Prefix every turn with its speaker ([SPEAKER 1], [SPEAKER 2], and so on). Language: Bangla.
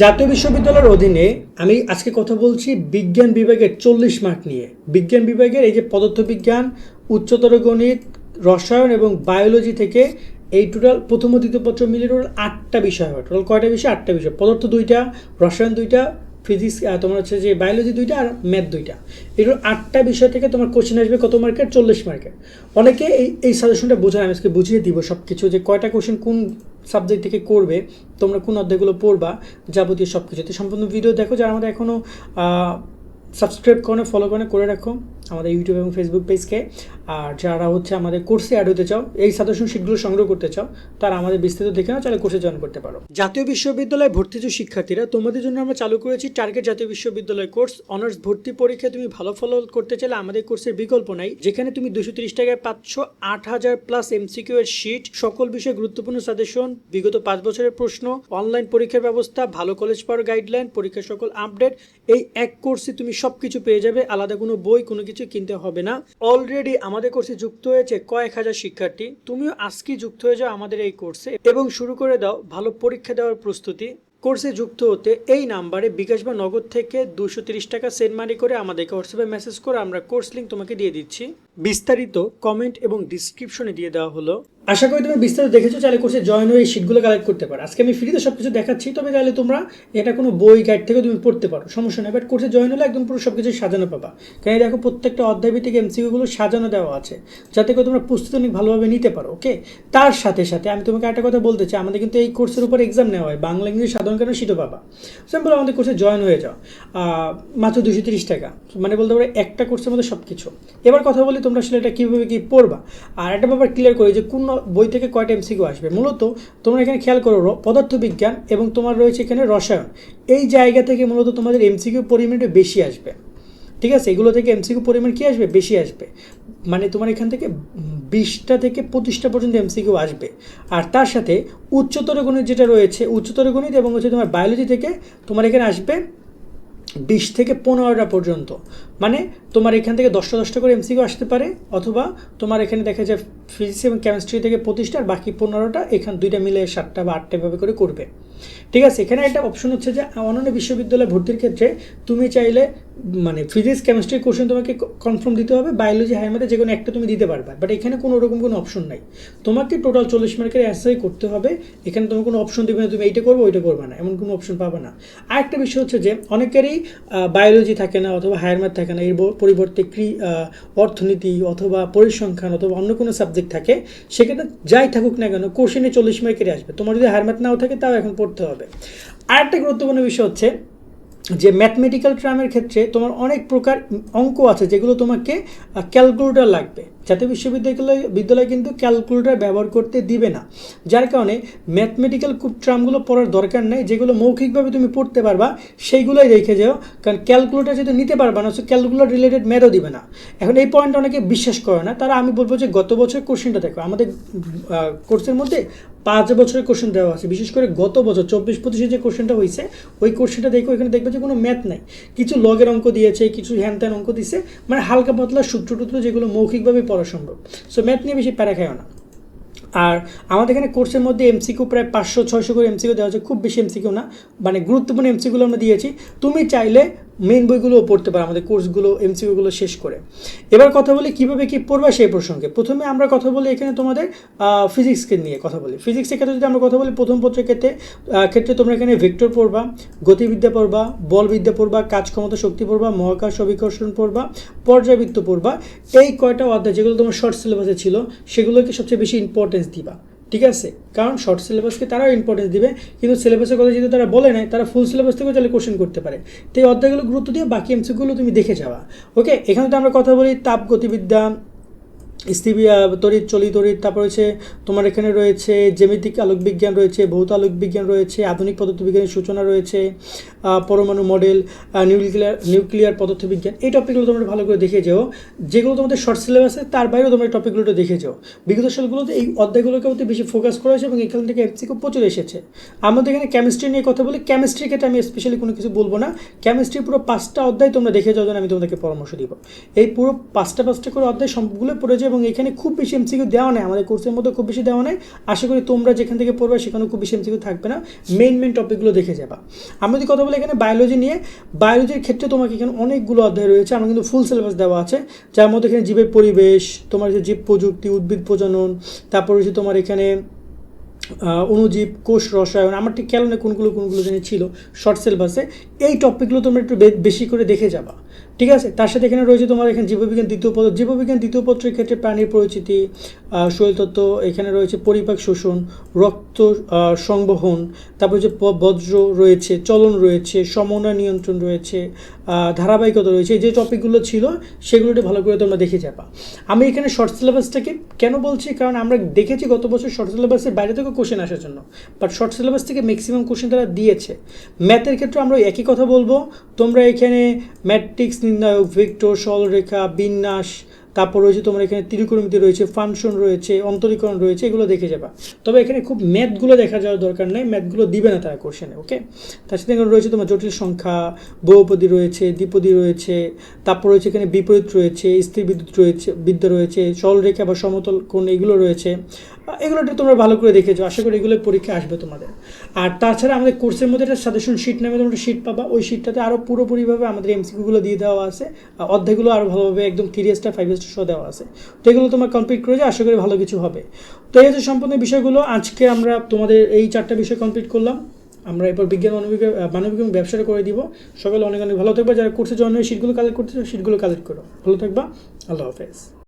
[SPEAKER 1] জাতীয় বিশ্ববিদ্যালয়ের অধীনে আমি আজকে কথা বলছি বিজ্ঞান বিভাগের 40 মার্ক নিয়ে। বিজ্ঞান বিভাগের এই যে পদার্থবিজ্ঞান, উচ্চতর গণিত, রসায়ন এবং বায়োলজি থেকে এই টোটাল প্রথম ও দ্বিতীয় পত্র মিলে টোটাল 8টা বিষয় হয়। টোটাল কয়টা বিষয়? 8টা বিষয়। পদার্থ 2টা, রসায়ন 2টা, ফিজিক্স তোমার হচ্ছে যে বায়োলজি 2টা আর ম্যাথ 2টা। এগুলো 8টা বিষয় থেকে তোমার কোশ্চেন আসবে কত মার্কের? 40 মার্কের। অনেকে এই সাজেশনটা বোঝায়, আমি আজকে বুঝিয়ে দিব সব কিছু, যে কয়টা কোশ্চেন কোন সাবজেক্ট থেকে করবে, তোমরা কোন অধ্যায়গুলো পড়বা, যাবতীয় সব কিছুতে সম্পূর্ণ ভিডিও দেখো। যারা আমাদের এখনও সাবস্ক্রাইব করে ফলো করে রাখো আমাদের ইউটিউব এবং ফেসবুক পেজকে। আর যারা হচ্ছে আমাদের কোর্সে অ্যাড হতে চাও, এই সাজেশন শিটগুলো সংগ্রহ করতে চাও, তারা আমাদের বিস্তারিত দেখে নাও, চাইলে কোর্সে জয়েন করতে পারো। জাতীয় বিশ্ববিদ্যালয়ে ভর্তিজ শিক্ষার্থীরা, তোমাদের জন্য আমরা চালু করেছি টার্গেট জাতীয় বিশ্ববিদ্যালয় কোর্স। অনার্স ভর্তি পরীক্ষায় তুমি ভালো ফল করতে চাইলে আমাদের কোর্সের বিকল্প নাই, যেখানে তুমি 230 টাকায় পাচ্ছ 8000 প্লাস এমসিকিউ এর শিট, সকল বিষয়ে গুরুত্বপূর্ণ সাজেশন, বিগত 5 বছরের প্রশ্ন, অনলাইন পরীক্ষার ব্যবস্থা, ভালো কলেজ পাওয়ার গাইডলাইন, পরীক্ষার সকল আপডেট। এই এক কোর্সে তুমি সবকিছু পেয়ে যাবে, আলাদা কোনো বই কোনো কিছু কিনতে হবে না। অলরেডি আমাদের কোর্সে যুক্ত হয়েছে কয়েক হাজার শিক্ষার্থী। তুমিও আজকে যুক্ত হয়ে যাও আমাদের এই কোর্সে এবং শুরু করে দাও ভালো পরীক্ষা দেওয়ার প্রস্তুতি। কোর্সে যুক্ত হতে এই নাম্বারে বিকাশ বা নগদ থেকে 230 টাকা সেন্ড মানি করে আমাদেরকে হোয়াটসঅ্যাপে মেসেজ করে আমরা কোর্স লিঙ্ক তোমাকে দিয়ে দিচ্ছি। বিস্তারিত কমেন্ট এবং ডিসক্রিপশনে দিয়ে দেওয়া হলো। আশা করি তুমি বিস্তারিত দেখেছো, চাইলে কোর্সে জয়েন হয়ে এই শিটগুলো কালেক্ট করতে পারো। আজকে আমি ফ্রিতে সব কিছু দেখাচ্ছি, তবে চাইলে তোমরা এটা কোনো বই গাইড থেকে তুমি পড়তে পারো, সমস্যা নেই। বাট কোর্সে জয়েন হলে একদম পুরো সব কিছু সাজানো পাবা। কারণ দেখো প্রত্যেকটা অধ্যায় ভিত্তিক এমসিকিউগুলো সাজানো দেওয়া আছে, যাতে করে তোমরা প্রস্তুতি অনেক ভালোভাবে নিতে পারো। ওকে, তার সাথে সাথে আমি তোমাকে একটা কথা বলতে চাই, আমাদের কিন্তু এই কোর্সের উপর এক্সাম নেওয়া হয়, বাংলা ইংলিশ সাধারণ জ্ঞানের শিটও পাবা। সিম্পল আমাদের কোর্সে জয়েন হয়ে যাও, মাত্র 230 টাকা, মানে বলতে পারো একটা কোর্সের মধ্যে সব কিছু। এবার কথা বলি তোমরা আসলে এটা কীভাবে কী পড়বা। আর একটা ব্যাপার ক্লিয়ার করি যে কোন বই থেকে কয়টা এমসিকিউ আসবে। মূলত তোমরা এখানে খেয়াল করো, পদার্থবিজ্ঞান এবং তোমার রয়েছে এখানে রসায়ন, এই জায়গা থেকে মূলত তোমাদের এমসিকিউ পরিমাণটা বেশি আসবে। ঠিক আছে, এগুলো থেকে এমসিকিউ পরিমাণ কী আসবে? বেশি আসবে। মানে তোমার এখান থেকে 20টা থেকে 25টা পর্যন্ত এমসিকিউ আসবে। আর তার সাথে উচ্চতর গণিত যেটা রয়েছে, উচ্চতর গণিত এবং হচ্ছে তোমার বায়োলজি থেকে তোমার এখানে আসবে 20 থেকে 15টা পর্যন্ত। মানে তোমার এখান থেকে 10টা করে এমসিকিউ আসতে পারে, অথবা তোমার এখানে দেখা যায় ফিজিক্স এবং কেমিস্ট্রি থেকে 25টা, আর বাকি 15টা এখানে 2টা মিলে 7টা বা 8টা ভাবে করে করবে। ঠিক আছে, এখানে একটা অপশন হচ্ছে যে অন্যান্য বিশ্ববিদ্যালয়ে ভর্তির ক্ষেত্রে তুমি চাইলে মানে ফিজিক্স কেমিস্ট্রির কোশ্চেন তোমাকে কনফার্ম দিতে হবে, বায়োলজি হায়ার ম্যাথে যে কোনো একটা তুমি দিতে পারবে। বাট এখানে কোনো ওরকম কোনো অপশন নাই, তোমাকে টোটাল 40 মার্কের অ্যান্সারই করতে হবে। এখানে তোমার কোনো অপশন দেবে না তুমি এইটা করবো ওইটা করবে না, এমন কোনো অপশন পাবে না। আরেকটা বিষয় হচ্ছে যে অনেকেরই বায়োলজি থাকে না অথবা হায়ার ম্যাথ থাকে না, এর পরিবর্তে অর্থনীতি অথবা পরিসংখ্যান অথবা অন্য কোনো সাবজেক্ট থাকে, সেখানে যাই থাকুক না কেন কোশ্চেনে 40 মার্কেরই আসবে। তোমার যদি হায়ার ম্যাথ নাও থাকে তাও এখন পড়তে হবে। আরেকটা গুরুত্বপূর্ণ বিষয় হচ্ছে যে ম্যাথমেটিক্যাল টার্মের ক্ষেত্রে তোমার অনেক প্রকার অঙ্ক আছে যেগুলো তোমাকে ক্যালকুলেটর লাগবে। জাতীয় বিদ্যালয় কিন্তু ক্যালকুলেটর ব্যবহার করতে দিবে না, যার কারণে ম্যাথমেটিক্যাল টার্মগুলো পড়ার দরকার নেই। যেগুলো মৌখিকভাবে তুমি পড়তে পারবা সেইগুলোই রেখে যাও, কারণ ক্যালকুলেটর যেহেতু নিতে পারবা না, সো ক্যালকুলেটর রিলেটেড ম্যাথও দিবে না। এখন এই পয়েন্টটা অনেকে বিশ্বাস করে না, তারা আমি বলবো যে গত বছর কোশ্চেনটা দেখো, আমাদের কোর্সের মধ্যে 5 বছরের কোশ্চেন দেওয়া আছে। বিশেষ করে গত বছর 24-25 যে কোশ্চেনটা হয়েছে, ওই কোশ্চেনটা দেখো, এখানে দেখবে যে কোনো ম্যাথ নাই, কিছু লগের অঙ্ক দিয়েছে, কিছু হ্যান ত্যান অঙ্ক দিয়েছে, মানে হালকা পাতলা সূত্র টুত্র যেগুলো মৌখিকভাবে পড়া সম্ভব। সো ম্যাথ নিয়ে বেশি প্যারা খায়ও না। আর আমাদের এখানে কোর্সের মধ্যে এমসিকিউ প্রায় 500-600 করে এমসিকিউ দেওয়া হচ্ছে, খুব বেশি এমসিকিউ না, মানে গুরুত্বপূর্ণ এমসিকিউগুলো আমরা দিয়েছি। তুমি চাইলে মেন বইগুলোও পড়তে পারো আমাদের কোর্সগুলো এমসিকিউগুলো শেষ করে। এবার কথা বলি কীভাবে কী পড়বা সেই প্রসঙ্গে। প্রথমে আমরা কথা বলি এখানে তোমাদের ফিজিক্সকে নিয়ে কথা বলি। ফিজিক্সের ক্ষেত্রে যদি আমরা কথা বলি, প্রথম পত্রের ক্ষেত্রে তোমরা এখানে ভেক্টর পড়বা, গতিবিদ্যা পড়বা, বলবিদ্যা পড়বা, কাজ ক্ষমতা শক্তি পড়বা, মহাকাশ অভিকর্ষণ পড়বা, পর্যায়বৃত্ত পড়বা। এই কয়টা অধ্যায় যেগুলো তোমার শর্ট সিলেবাসে ছিল সেগুলোকে সবচেয়ে বেশি ইম্পর্টেন্স দিবা। ঠিক আছে, কারণ শর্ট সিলেবাসকে তারাও ইম্পর্টেন্স দিবে, কিন্তু সিলেবাসের কথা যেহেতু তারা বলে নাই, তারা ফুল সিলেবাস থেকেও চাইলে কোশ্চেন করতে পারে। তো এই অধ্যায়গুলো গুরুত্ব দিয়ে বাকি এমসিকিউগুলো তুমি দেখে যাওয়া। ওকে, এখানে তো আমরা কথা বলি তাপ গতিবিদ্যা, তড়িৎ চলিত তড়িৎ, তারপর হচ্ছে তোমার এখানে রয়েছে জ্যামিতিক আলোক বিজ্ঞান রয়েছে, ভৌত আলোক বিজ্ঞান রয়েছে, আধুনিক পদার্থবিজ্ঞানের সূচনা রয়েছে, পরমাণু মডেল, নিউক্লিয়ার পদার্থবিজ্ঞান। এই টপিকগুলো তোমরা ভালো করে দেখে যাও, যেগুলো তোমাদের শর্ট সিলেবাসে, তার বাইরেও তোমরা এই টপিকগুলো দেখে যাও। বিগত সালগুলোতে এই অধ্যায়গুলোকে অতি বেশি ফোকাস করা হয়েছে এবং এখান থেকে এমসিকিউ প্রচুর এসেছে। আমাদের এখানে কেমিস্ট্রি নিয়ে কথা বলি। কেমিস্ট্রির ক্ষেত্রে আমি স্পেশালি কোনো কিছু বলবো না, কেমিস্ট্রি পুরো 5টা অধ্যায় তোমরা দেখে যাও, যেন আমি তোমাদেরকে পরামর্শ দিব। এই পুরো 5টা করে অধ্যায় সবগুলো পড়ে যাবে এবং এখানে খুব বেশি এমসিকিউ দেওয়া নেই, আমাদের কোর্সের মধ্যে খুব বেশি দেওয়া নেই। আশা করি তোমরা যেখান থেকে পড়বে সেখানে খুব বেশি এমসিকিউ থাকবে না, মেইন টপিকগুলো দেখে যাবা। আমি যদি কথা বলি এখানে বায়োলজি নিয়ে, বায়োলজির ক্ষেত্রে তোমাকে এখানে অনেকগুলো অধ্যায় রয়েছে, আমার কিন্তু ফুল সিলেবাস দেওয়া আছে, যার মধ্যে এখানে জীবের পরিবেশ, তোমার যে জীব প্রযুক্তি, উদ্ভিদ প্রজনন, তারপর হচ্ছে তোমার এখানে অণুজীব, কোষ রসায়ন, আমার ঠিক খেয়াল নেই কোনগুলো যেন ছিল শর্ট সিলেবাসে। এই টপিকগুলো তোমরা একটু বেশি করে দেখে যাবা, ঠিক আছে। তার সাথে এখানে রয়েছে তোমার এখানে জীববিজ্ঞান দ্বিতীয় পত্রের ক্ষেত্রে প্রাণীর পরিচিতি, শৈলতত্ত্ব, এখানে রয়েছে পরিপাক শোষণ, রক্ত সংবহন, তারপর যে বজ্র রয়েছে, চলন রয়েছে, সমন্বয় নিয়ন্ত্রণ রয়েছে, ধারাবাহিকতা রয়েছে। এই যে টপিকগুলো ছিল সেগুলো একটু ভালো করে তোমরা দেখে যাবা। আমি এখানে শর্ট সিলেবাসটাকে কেন বলছি, কারণ আমরা দেখেছি গত বছর শর্ট সিলেবাসের বাইরে থেকে কোশ্চেন আসার জন্য, বাট শর্ট সিলেবাস থেকে ম্যাক্সিমাম কোশ্চেন তারা দিয়েছে। ম্যাথের ক্ষেত্রে আমরা একই কথা বলবো, তোমরা এখানে ম্যাট্রিক্স নির্ণায়ক, ভেক্টর, সরলরেখা, বিন্যাস, তারপর রয়েছে তোমার এখানে ত্রিকোণমিতি রয়েছে, ফাংশন রয়েছে, অন্তরীকরণ রয়েছে, এগুলো দেখে যাবা। তবে এখানে খুব ম্যাথগুলো দেখা যাওয়ার দরকার নেই, ম্যাথগুলো দিবে না তারা কোশ্চেনে, ওকে। তার সাথে এখানে রয়েছে তোমার জটিল সংখ্যা, বহুপদী রয়েছে, দ্বিপদী রয়েছে, তারপর রয়েছে এখানে বিপরীত রয়েছে, স্থির বিদ্যা রয়েছে, সরলরেখা বা সমতল কোণ, এগুলো রয়েছে। এগুলো একটু তোমরা ভালো করে দেখেছো, আশা করি এগুলো পরীক্ষা আসবে তোমাদের। আর তাছাড়া আমাদের কোর্সের মধ্যে একটা সাজেশন শিট নামে তোমরা শিট পাবা, ওই শিটটাতে আরও পুরোপুরিভাবে আমাদের এমসিকিউগুলো দিয়ে দেওয়া আছে, অধ্যায়গুলো আরও ভালোভাবে একদম 3 স্টার 5 স্টার সহ দেওয়া আছে। তো এগুলো তোমার কমপ্লিট করে যাও, আশা করি ভালো কিছু হবে। তো এই হচ্ছে সম্পূর্ণ বিষয়গুলো, আজকে আমরা তোমাদের এই 4টা বিষয় কমপ্লিট করলাম। আমরা এরপর বিজ্ঞান, মানবিক এবং ব্যবসাটা করে দিব। সকালে অনেক ভালো থাকবা, যারা কোর্সে জয়েন হয়ে শিটগুলো কালেক্ট করতেছো শিটগুলো কালেক্ট করো, ভালো থাকবা, আল্লাহ হাফেজ।